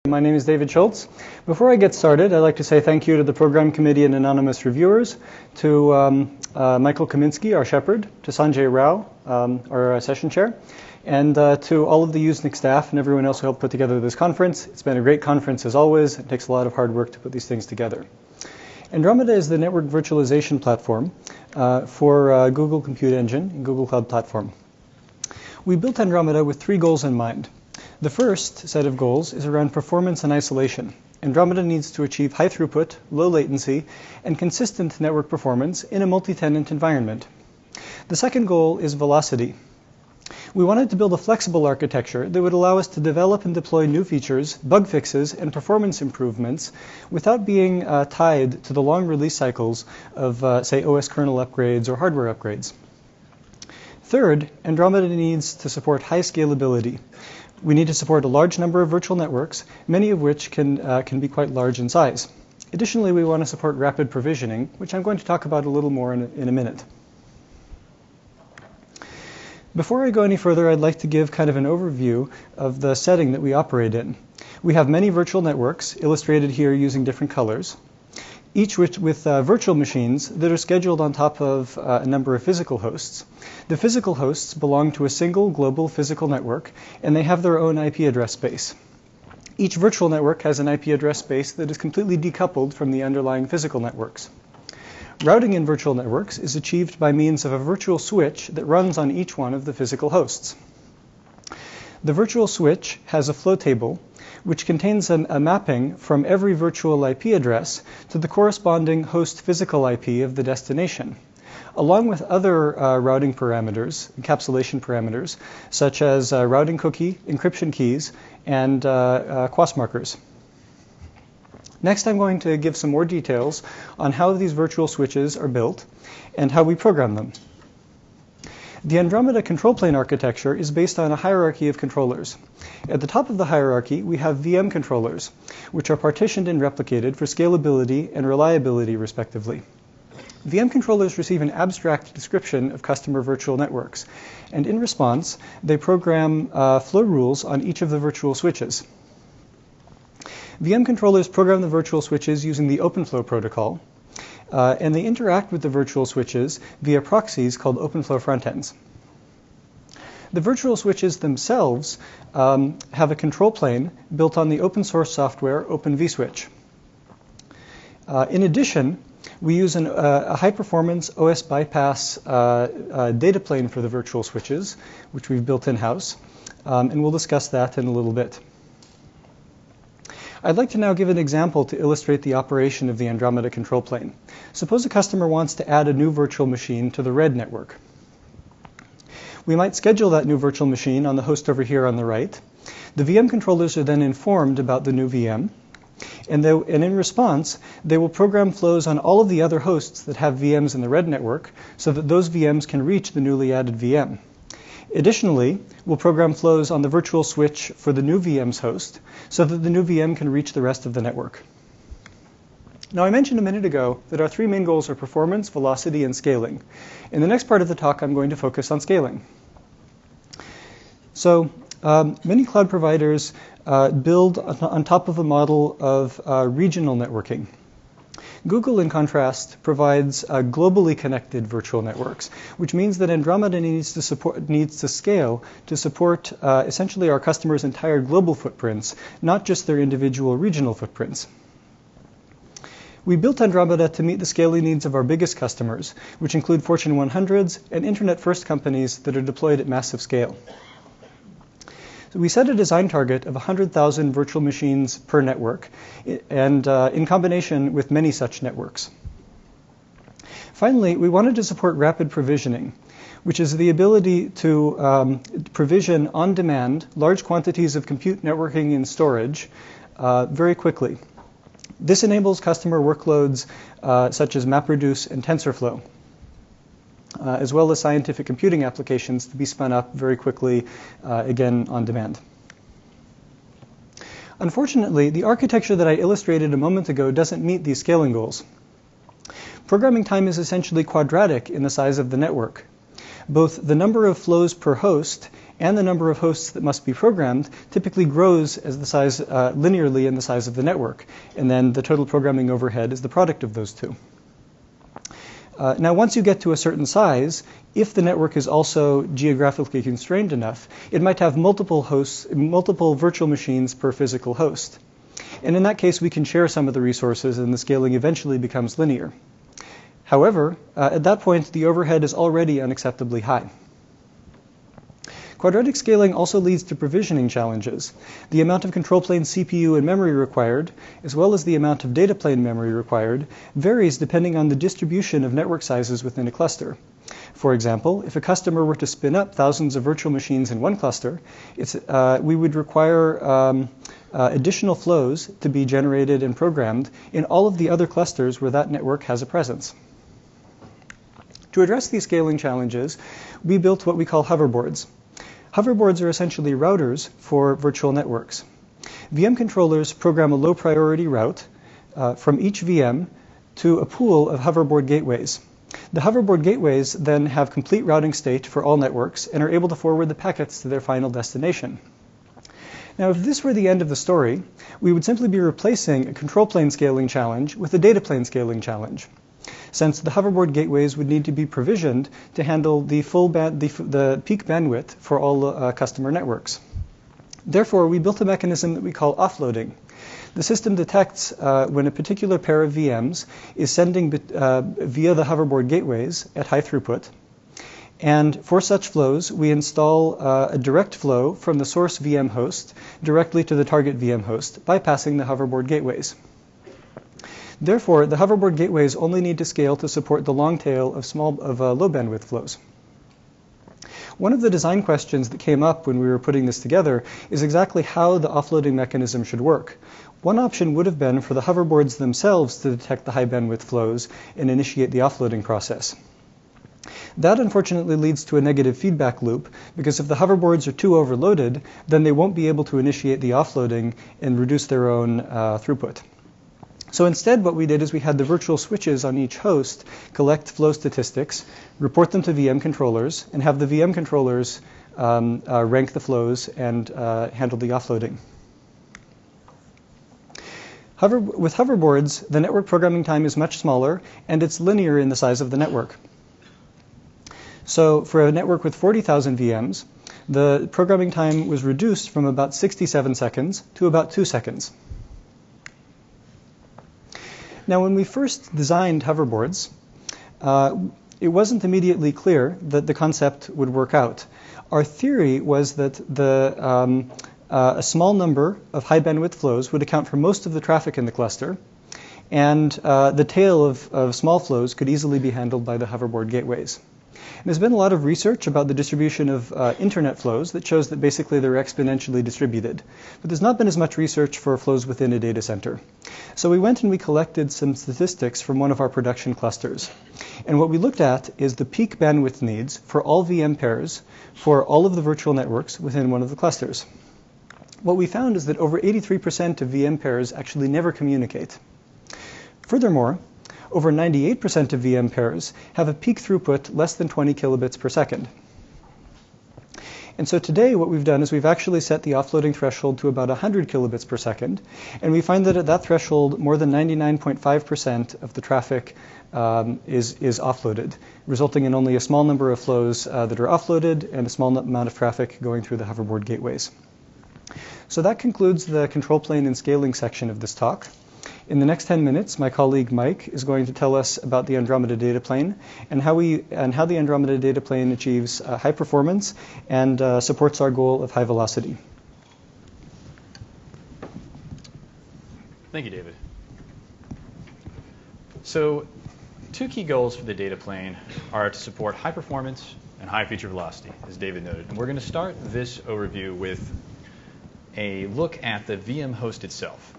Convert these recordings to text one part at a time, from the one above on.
My name is David Schultz. Before I get started, I'd like to say thank you to the program committee and anonymous reviewers, to Michael Kaminsky, our shepherd, to Sanjay Rao, our session chair, and to all of the USENIX staff and everyone else who helped put together this conference. It's been a great conference as always. It takes a lot of hard work to put these things together. Andromeda is the network virtualization platform for Google Compute Engine and Google Cloud Platform. We built Andromeda with 3 goals in mind. The first set of goals is around performance and isolation. Andromeda needs to achieve high throughput, low latency, and consistent network performance in a multi-tenant environment. The second goal is velocity. We wanted to build a flexible architecture that would allow us to develop and deploy new features, bug fixes, and performance improvements without being tied to the long release cycles of, say, OS kernel upgrades or hardware upgrades. Third, Andromeda needs to support high scalability. We need to support a large number of virtual networks, many of which can be quite large in size. Additionally, we want to support rapid provisioning, which I'm going to talk about a little more in a minute. Before I go any further, I'd like to give kind of an overview of the setting that we operate in. We have many virtual networks, illustrated here using different colors, each with virtual machines that are scheduled on top of a number of physical hosts. The physical hosts belong to a single global physical network, and they have their own IP address space. Each virtual network has an IP address space that is completely decoupled from the underlying physical networks. Routing in virtual networks is achieved by means of a virtual switch that runs on each one of the physical hosts. The virtual switch has a flow table which contains a mapping from every virtual IP address to the corresponding host physical IP of the destination, along with other routing parameters, encapsulation parameters, such as routing cookie, encryption keys, and QoS markers. Next, I'm going to give some more details on how these virtual switches are built and how we program them. The Andromeda control plane architecture is based on a hierarchy of controllers. At the top of the hierarchy, we have VM controllers, which are partitioned and replicated for scalability and reliability, respectively. VM controllers receive an abstract description of customer virtual networks, and in response, they program flow rules on each of the virtual switches. VM controllers program the virtual switches using the OpenFlow protocol, and they interact with the virtual switches via proxies called OpenFlow frontends. The virtual switches themselves have a control plane built on the open source software OpenVSwitch. In addition, we use a high-performance OS bypass Dataplane for the virtual switches, which we've built in-house, and we'll discuss that in a little bit. I'd like to now give an example to illustrate the operation of the Andromeda control plane. Suppose a customer wants to add a new virtual machine to the red network. We might schedule that new virtual machine on the host over here on the right. The VM controllers are then informed about the new VM, and in response, they will program flows on all of the other hosts that have VMs in the red network so that those VMs can reach the newly added VM. Additionally, we'll program flows on the virtual switch for the new VM's host so that the new VM can reach the rest of the network. Now, I mentioned a minute ago that our 3 main goals are performance, velocity, and scaling. In the next part of the talk, I'm going to focus on scaling. So, many cloud providers build on top of a model of regional networking. Google, in contrast, provides globally connected virtual networks, which means that Andromeda needs to scale to support essentially our customers' entire global footprints, not just their individual regional footprints. We built Andromeda to meet the scaling needs of our biggest customers, which include Fortune 100s and Internet-first companies that are deployed at massive scale. So we set a design target of 100,000 virtual machines per network, and in combination with many such networks. Finally, we wanted to support rapid provisioning, which is the ability to provision on demand large quantities of compute, networking, and storage very quickly. This enables customer workloads such as MapReduce and TensorFlow, as well as scientific computing applications to be spun up very quickly, again, on demand. Unfortunately, the architecture that I illustrated a moment ago doesn't meet these scaling goals. Programming time is essentially quadratic in the size of the network. Both the number of flows per host and the number of hosts that must be programmed typically grows as the size linearly in the size of the network, and then the total programming overhead is the product of those two. Now, once you get to a certain size, if the network is also geographically constrained enough, it might have multiple hosts, multiple virtual machines per physical host. And in that case, we can share some of the resources, and the scaling eventually becomes linear. However, at that point, the overhead is already unacceptably high. Quadratic scaling also leads to provisioning challenges. The amount of control plane CPU and memory required, as well as the amount of data plane memory required, varies depending on the distribution of network sizes within a cluster. For example, if a customer were to spin up thousands of virtual machines in one cluster, we would require additional flows to be generated and programmed in all of the other clusters where that network has a presence. To address these scaling challenges, we built what we call hoverboards. Hoverboards are essentially routers for virtual networks. VM controllers program a low priority route from each VM to a pool of hoverboard gateways. The hoverboard gateways then have complete routing state for all networks and are able to forward the packets to their final destination. Now, if this were the end of the story, we would simply be replacing a control plane scaling challenge with a data plane scaling challenge, since the hoverboard gateways would need to be provisioned to handle the peak bandwidth for all customer networks. Therefore, we built a mechanism that we call offloading. The system detects when a particular pair of VMs is sending via the hoverboard gateways at high throughput. And for such flows, we install a direct flow from the source VM host directly to the target VM host, bypassing the hoverboard gateways. Therefore, the hoverboard gateways only need to scale to support the long tail of low bandwidth flows. One of the design questions that came up when we were putting this together is exactly how the offloading mechanism should work. One option would have been for the hoverboards themselves to detect the high bandwidth flows and initiate the offloading process. That unfortunately leads to a negative feedback loop, because if the hoverboards are too overloaded, then they won't be able to initiate the offloading and reduce their own throughput. So instead, what we did is we had the virtual switches on each host collect flow statistics, report them to VM controllers, and have the VM controllers rank the flows and handle the offloading. With hoverboards, the network programming time is much smaller, and it's linear in the size of the network. So for a network with 40,000 VMs, the programming time was reduced from about 67 seconds to about 2 seconds. Now, when we first designed hoverboards, it wasn't immediately clear that the concept would work out. Our theory was that a small number of high bandwidth flows would account for most of the traffic in the cluster, and the tail of small flows could easily be handled by the hoverboard gateways. And there's been a lot of research about the distribution of internet flows that shows that basically they're exponentially distributed. But there's not been as much research for flows within a data center. So we went and we collected some statistics from one of our production clusters. And what we looked at is the peak bandwidth needs for all VM pairs for all of the virtual networks within one of the clusters. What we found is that over 83% of VM pairs actually never communicate. Furthermore, over 98% of VM pairs have a peak throughput less than 20 kilobits per second. And so today what we've done is we've actually set the offloading threshold to about 100 kilobits per second, and we find that at that threshold more than 99.5% of the traffic is offloaded, resulting in only a small number of flows that are offloaded and a small amount of traffic going through the hoverboard gateways. So that concludes the control plane and scaling section of this talk. In the next 10 minutes, my colleague Mike is going to tell us about the Andromeda Dataplane and how the Andromeda Dataplane achieves high performance and supports our goal of high velocity. Thank you, David. So, two key goals for the Dataplane are to support high performance and high feature velocity, as David noted. And we're going to start this overview with a look at the VM host itself.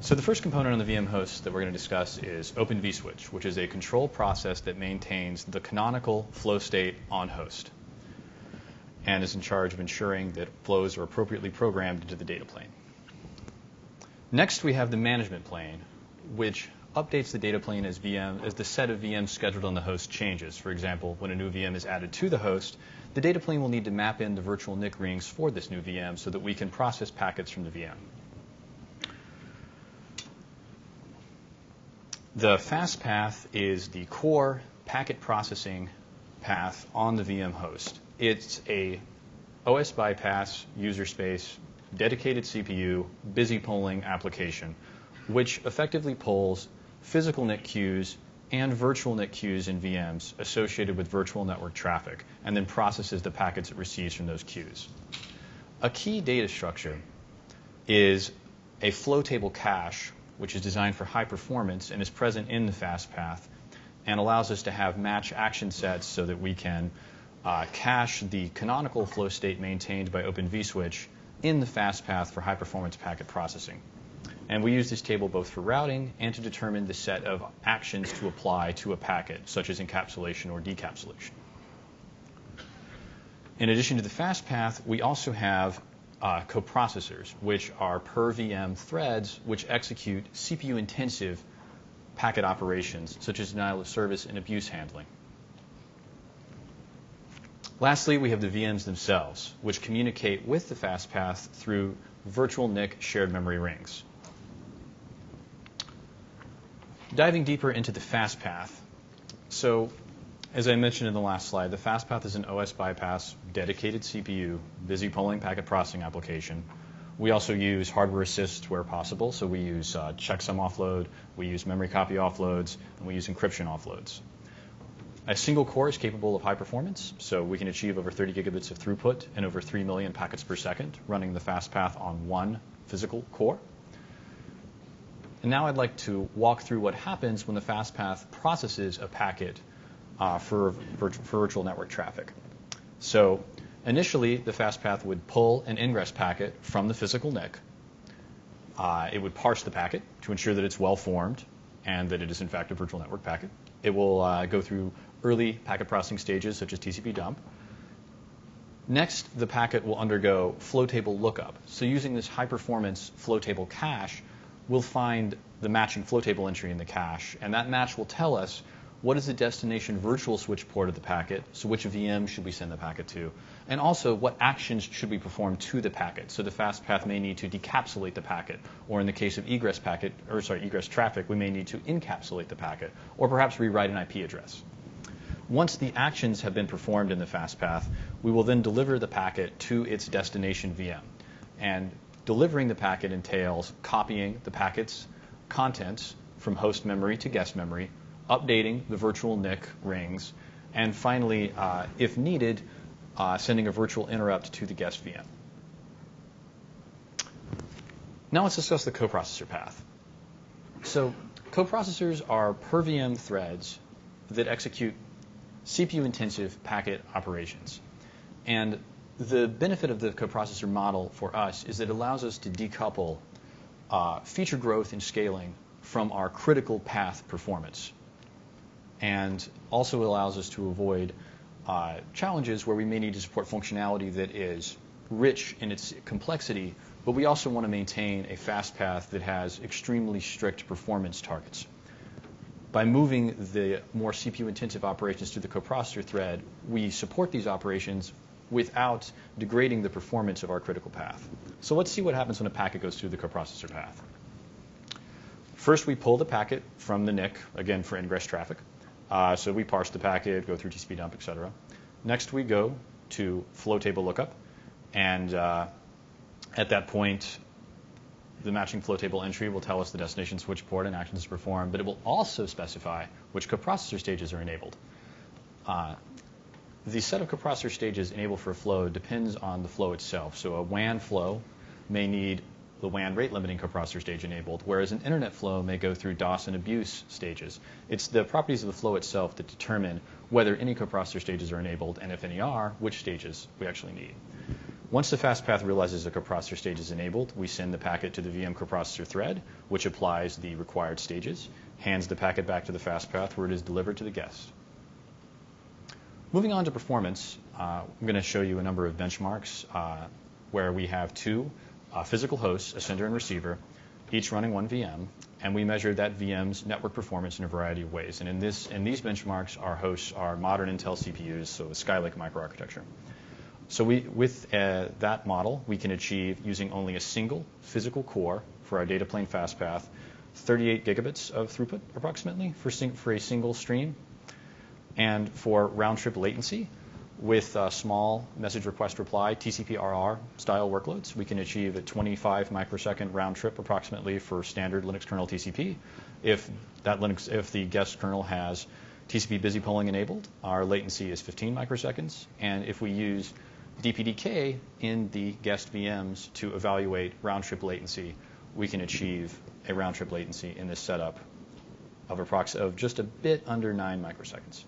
So the first component on the VM host that we're going to discuss is Open vSwitch, which is a control process that maintains the canonical flow state on host and is in charge of ensuring that flows are appropriately programmed into the data plane. Next, we have the management plane, which updates the data plane as the set of VMs scheduled on the host changes. For example, when a new VM is added to the host, the data plane will need to map in the virtual NIC rings for this new VM so that we can process packets from the VM. The fast path is the core packet processing path on the VM host. It's a OS bypass, user space, dedicated CPU, busy polling application, which effectively polls physical NIC queues and virtual NIC queues in VMs associated with virtual network traffic, and then processes the packets it receives from those queues. A key data structure is a flow table cache, which is designed for high performance and is present in the fast path and allows us to have match action sets so that we can cache the canonical flow state maintained by Open vSwitch in the fast path for high performance packet processing. And we use this table both for routing and to determine the set of actions to apply to a packet, such as encapsulation or decapsulation. In addition to the fast path, we also have coprocessors, which are per VM threads which execute CPU-intensive packet operations, such as denial of service and abuse handling. Lastly, we have the VMs themselves, which communicate with the fast path through virtual NIC shared memory rings. Diving deeper into the fast path. So, as I mentioned in the last slide, the fast path is an OS bypass, dedicated CPU, busy polling packet processing application. We also use hardware assist where possible, so we use checksum offload, we use memory copy offloads, and we use encryption offloads. A single core is capable of high performance, so we can achieve over 30 gigabits of throughput and over 3 million packets per second running the fast path on one physical core. And now I'd like to walk through what happens when the fast path processes a packet for virtual network traffic. So initially, the fast path would pull an ingress packet from the physical NIC. It would parse the packet to ensure that it's well formed and that it is in fact a virtual network packet. It will go through early packet processing stages such as TCP dump. Next, the packet will undergo flow table lookup. So using this high performance flow table cache, we'll find the matching flow table entry in the cache, and that match will tell us what is the destination virtual switch port of the packet, so which VM should we send the packet to, and also what actions should we perform to the packet. So the fast path may need to decapsulate the packet, or in the case of egress traffic, we may need to encapsulate the packet, or perhaps rewrite an IP address. Once the actions have been performed in the fast path, we will then deliver the packet to its destination VM. And delivering the packet entails copying the packet's contents from host memory to guest memory, updating the virtual NIC rings, and finally, if needed, sending a virtual interrupt to the guest VM. Now let's discuss the coprocessor path. So coprocessors are per VM threads that execute CPU-intensive packet operations. And the benefit of the coprocessor model for us is that it allows us to decouple feature growth and scaling from our critical path performance, and also allows us to avoid challenges where we may need to support functionality that is rich in its complexity, but we also want to maintain a fast path that has extremely strict performance targets. By moving the more CPU-intensive operations to the coprocessor thread, we support these operations without degrading the performance of our critical path. So let's see what happens when a packet goes through the coprocessor path. First, we pull the packet from the NIC, again for ingress traffic. So we parse the packet, go through TCP dump, etc. Next, we go to flow table lookup, and at that point, the matching flow table entry will tell us the destination switch port and actions to perform, but it will also specify which coprocessor stages are enabled. The set of coprocessor stages enabled for a flow depends on the flow itself. So a WAN flow may need the WAN rate limiting coprocessor stage enabled, whereas an internet flow may go through DOS and abuse stages. It's the properties of the flow itself that determine whether any coprocessor stages are enabled, and if any are, which stages we actually need. Once the fast path realizes a coprocessor stage is enabled, we send the packet to the VM coprocessor thread, which applies the required stages, hands the packet back to the fast path where it is delivered to the guest. Moving on to performance, I'm going to show you a number of benchmarks where we have two physical hosts, a sender and receiver, each running one VM, and we measured that VM's network performance in a variety of ways. And in these benchmarks, our hosts are modern Intel CPUs, so a Skylake microarchitecture. So with that model, we can achieve, using only a single physical core for our Dataplane FastPath, 38 gigabits of throughput approximately for a single stream. And for round-trip latency, with small message request reply, TCP/RR style workloads, we can achieve a 25 microsecond round trip approximately for standard Linux kernel TCP. If the guest kernel has TCP busy polling enabled, our latency is 15 microseconds. And if we use DPDK in the guest VMs to evaluate round trip latency, we can achieve a round trip latency in this setup of just a bit under 9 microseconds.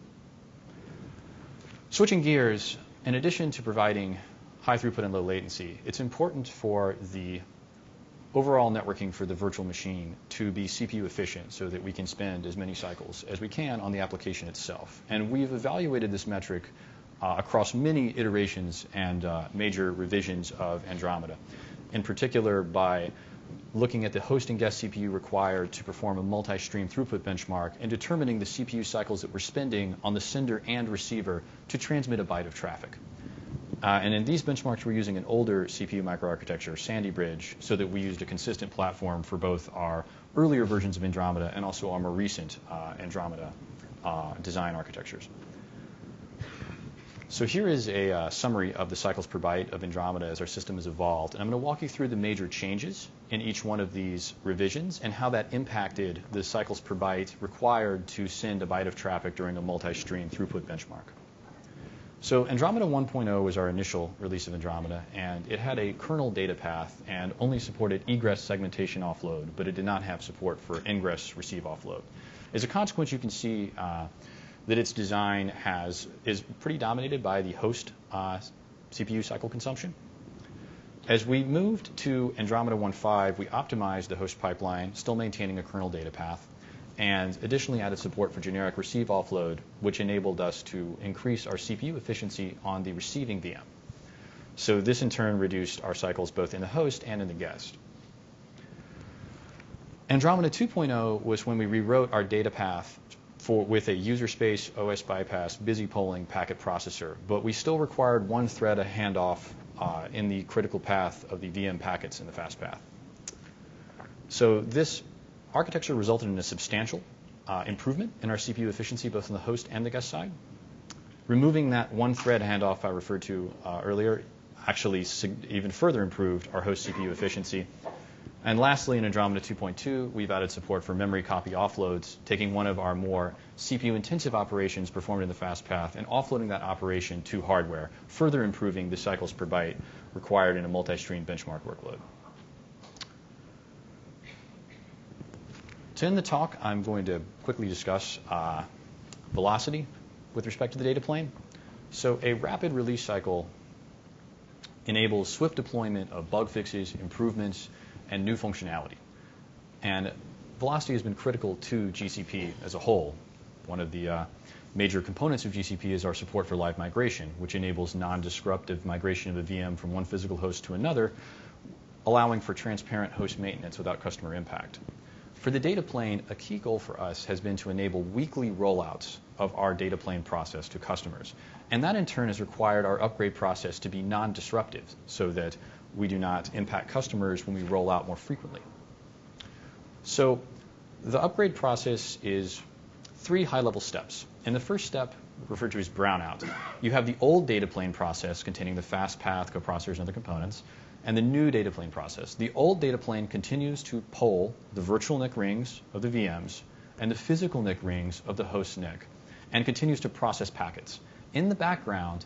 Switching gears, in addition to providing high throughput and low latency, it's important for the overall networking for the virtual machine to be CPU efficient so that we can spend as many cycles as we can on the application itself. And we've evaluated this metric across many iterations and major revisions of Andromeda, in particular by looking at the host and guest CPU required to perform a multi-stream throughput benchmark and determining the CPU cycles that we're spending on the sender and receiver to transmit a byte of traffic. And in these benchmarks, we're using an older CPU microarchitecture, Sandy Bridge, so that we used a consistent platform for both our earlier versions of Andromeda and also our more recent Andromeda design architectures. So here is a summary of the cycles per byte of Andromeda as our system has evolved. And I'm going to walk you through the major changes in each one of these revisions and how that impacted the cycles per byte required to send a byte of traffic during a multi-stream throughput benchmark. So Andromeda 1.0 was our initial release of Andromeda, and it had a kernel data path and only supported egress segmentation offload, but it did not have support for ingress receive offload. As a consequence, you can see that its design is pretty dominated by the host CPU cycle consumption. As we moved to Andromeda 1.5, we optimized the host pipeline, still maintaining a kernel data path, and additionally added support for generic receive offload, which enabled us to increase our CPU efficiency on the receiving VM. So this in turn reduced our cycles both in the host and in the guest. Andromeda 2.0 was when we rewrote our data path with a user space OS bypass busy polling packet processor, but we still required one thread a handoff in the critical path of the VM packets in the fast path. So this architecture resulted in a substantial improvement in our CPU efficiency both on the host and the guest side. Removing that one thread handoff I referred to earlier actually even further improved our host CPU efficiency. And lastly, in Andromeda 2.2, we've added support for memory copy offloads, taking one of our more CPU-intensive operations performed in the fast path and offloading that operation to hardware, further improving the cycles per byte required in a multi-stream benchmark workload. To end the talk, I'm going to quickly discuss velocity with respect to the data plane. So a rapid release cycle enables swift deployment of bug fixes, improvements, and new functionality. And velocity has been critical to GCP as a whole. One of the major components of GCP is our support for live migration, which enables non-disruptive migration of a VM from one physical host to another, allowing for transparent host maintenance without customer impact. For the data plane, a key goal for us has been to enable weekly rollouts of our data plane process to customers. And that in turn has required our upgrade process to be non-disruptive so that we do not impact customers when we roll out more frequently. So the upgrade process is 3 high-level steps. In the first step, referred to as brownout, you have the old data plane process containing the fast path, coprocessors, and other components, and the new data plane process. The old data plane continues to poll the virtual NIC rings of the VMs and the physical NIC rings of the host NIC, and continues to process packets. In the background,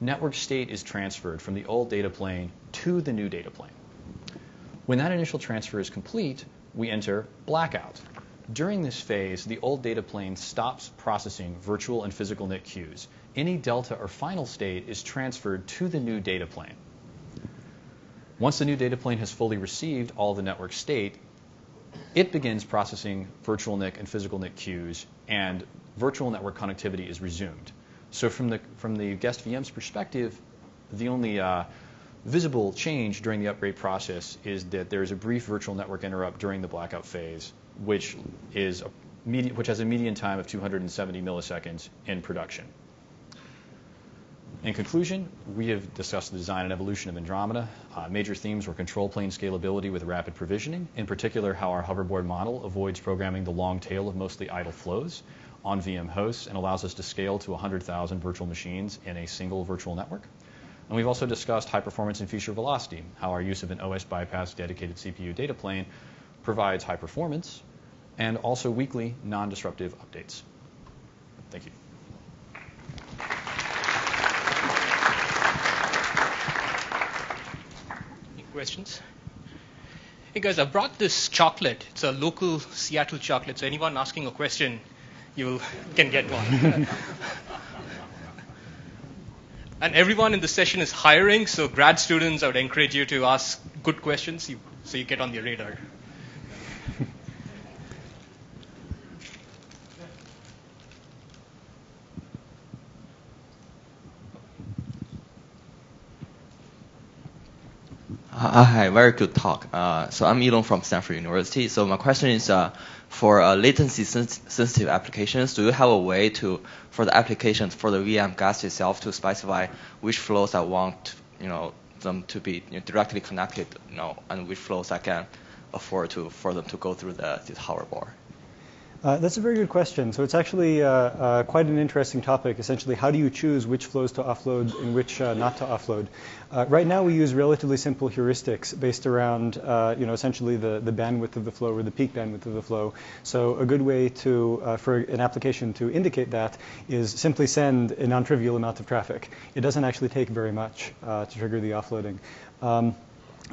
network state is transferred from the old data plane to the new data plane. When that initial transfer is complete, we enter blackout. During this phase, the old data plane stops processing virtual and physical NIC queues. Any delta or final state is transferred to the new data plane. Once the new data plane has fully received all the network state, it begins processing virtual NIC and physical NIC queues, and virtual network connectivity is resumed. So from the guest VM's perspective, the only visible change during the upgrade process is that there is a brief virtual network interrupt during the blackout phase, which has a median time of 270 milliseconds in production. In conclusion, we have discussed the design and evolution of Andromeda. Major themes were control plane scalability with rapid provisioning, in particular how our hoverboard model avoids programming the long tail of mostly idle flows on VM hosts and allows us to scale to 100,000 virtual machines in a single virtual network. And we've also discussed high performance and feature velocity, how our use of an OS bypass dedicated CPU data plane provides high performance and also weekly non-disruptive updates. Thank you. Any questions? Hey guys, I brought this chocolate. It's a local Seattle chocolate. So anyone asking a question, you can get one. And everyone in the session is hiring, so grad students, I would encourage you to ask good questions so you get on the radar. Hi, very good talk. So I'm Elon from Stanford University. So my question is, for latency sensitive applications, do you have a way for the applications for the VM guest itself to specify which flows I want, them to be directly connected, and which flows I can afford for them to go through this hoverboard? That's a very good question. So it's actually quite an interesting topic. Essentially, how do you choose which flows to offload and which not to offload? Right now, we use relatively simple heuristics based around, essentially the bandwidth of the flow or the peak bandwidth of the flow. So a good way for an application to indicate that is simply send a non-trivial amount of traffic. It doesn't actually take very much to trigger the offloading.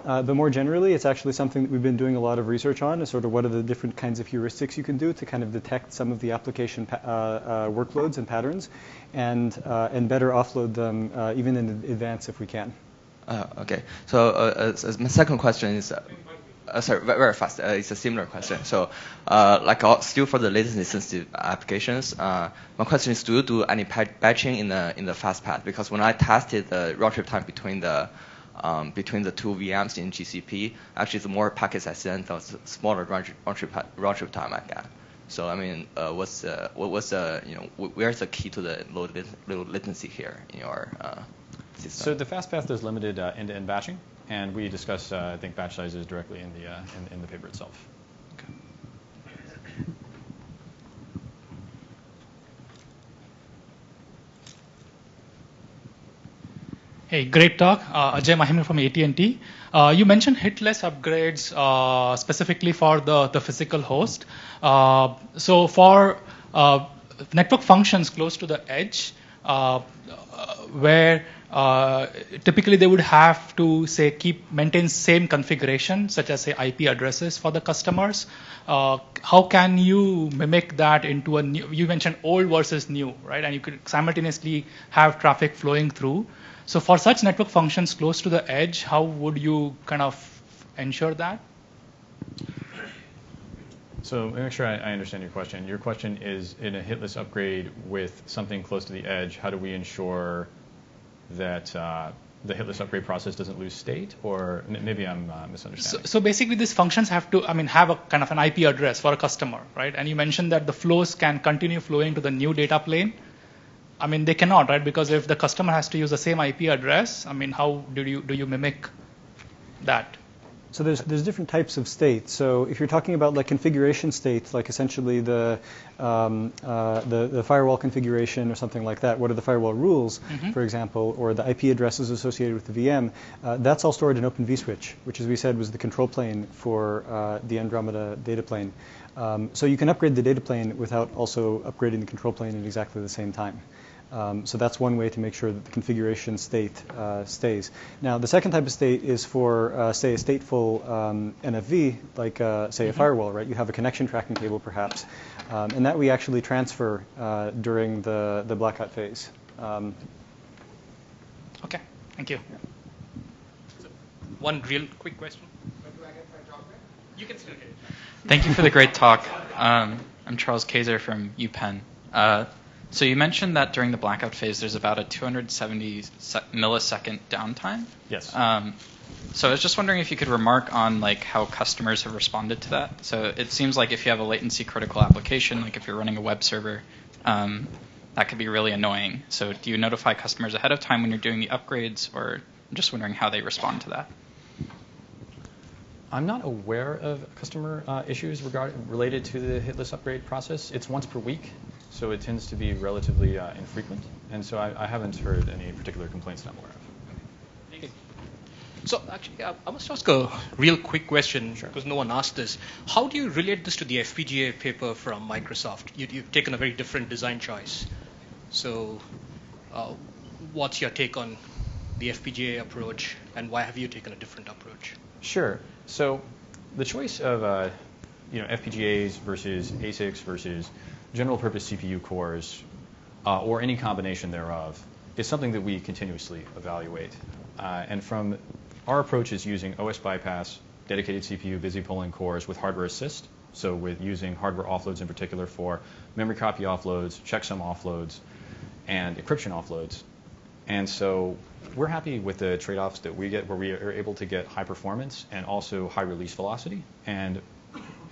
But more generally, it's actually something that we've been doing a lot of research on, is sort of what are the different kinds of heuristics you can do to kind of detect some of the application workloads and patterns, and better offload them even in advance if we can. Okay. So my second question is, sorry, very fast. It's a similar question. So, still for the latency sensitive applications, my question is, do you do any batching in the fast path? Because when I tested the round trip time between the two VMs in GCP, actually the more packets I send, the smaller round trip time I get. So I mean, where's the key to the low latency here in your system? So the fast path does limited end-to-end batching, and we discuss I think batch sizes directly in the paper itself. Okay. Hey, great talk. Ajay Mahimra from AT&T. You mentioned hitless upgrades specifically for the physical host. So for network functions close to the edge, where typically they would have to, say, maintain same configuration, such as, say, IP addresses for the customers. How can you mimic that into a new? You mentioned old versus new, right? And you could simultaneously have traffic flowing through. So for such network functions close to the edge, how would you kind of ensure that? So let me make sure I understand your question. Your question is, in a hitless upgrade with something close to the edge, how do we ensure that the hitless upgrade process doesn't lose state? Or maybe I'm misunderstanding. So basically, these functions have to, have a kind of an IP address for a customer, right? And you mentioned that the flows can continue flowing to the new data plane. They cannot, right? Because if the customer has to use the same IP address, how do you mimic that? So there's different types of states. So if you're talking about like configuration states, like essentially the firewall configuration or something like that, what are the firewall rules, for example, or the IP addresses associated with the VM, that's all stored in Open vSwitch, which, as we said, was the control plane for the Andromeda data plane. So you can upgrade the data plane without also upgrading the control plane at exactly the same time. So that's one way to make sure that the configuration state stays. Now, the second type of state is for, say, a stateful NFV, like, say, a firewall, right? You have a connection tracking table, perhaps. And that we actually transfer during the blackout phase. Okay, thank you. Yeah. So one real quick question. Do I get my job back? You can still get it. Thank you for the great talk. I'm Charles Kaiser from UPenn. So you mentioned that during the blackout phase, there's about a 270 millisecond downtime. Yes. So I was just wondering if you could remark on like how customers have responded to that. So it seems like if you have a latency critical application, like if you're running a web server, that could be really annoying. So do you notify customers ahead of time when you're doing the upgrades, or I'm just wondering how they respond to that? I'm not aware of customer issues related to the Hitless upgrade process. It's once per week, so it tends to be relatively infrequent. And so I haven't heard any particular complaints that I'm aware of. So actually, I must ask a real quick question, because no one asked this. How do you relate this to the FPGA paper from Microsoft? You've taken a very different design choice. So what's your take on the FPGA approach, and why have you taken a different approach? Sure. So the choice of FPGAs versus ASICs versus general purpose CPU cores, or any combination thereof, is something that we continuously evaluate. And from our approach is using OS bypass, dedicated CPU, busy pulling cores with hardware assist, so with using hardware offloads in particular for memory copy offloads, checksum offloads, and encryption offloads. And so we're happy with the trade-offs that we get, where we are able to get high performance and also high release velocity. And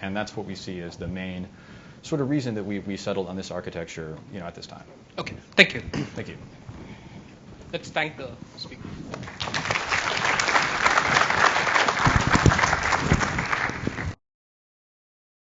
that's what we see as the main sort of reason that we settled on this architecture at this time. OK, thank you. Thank you. Let's thank the speaker.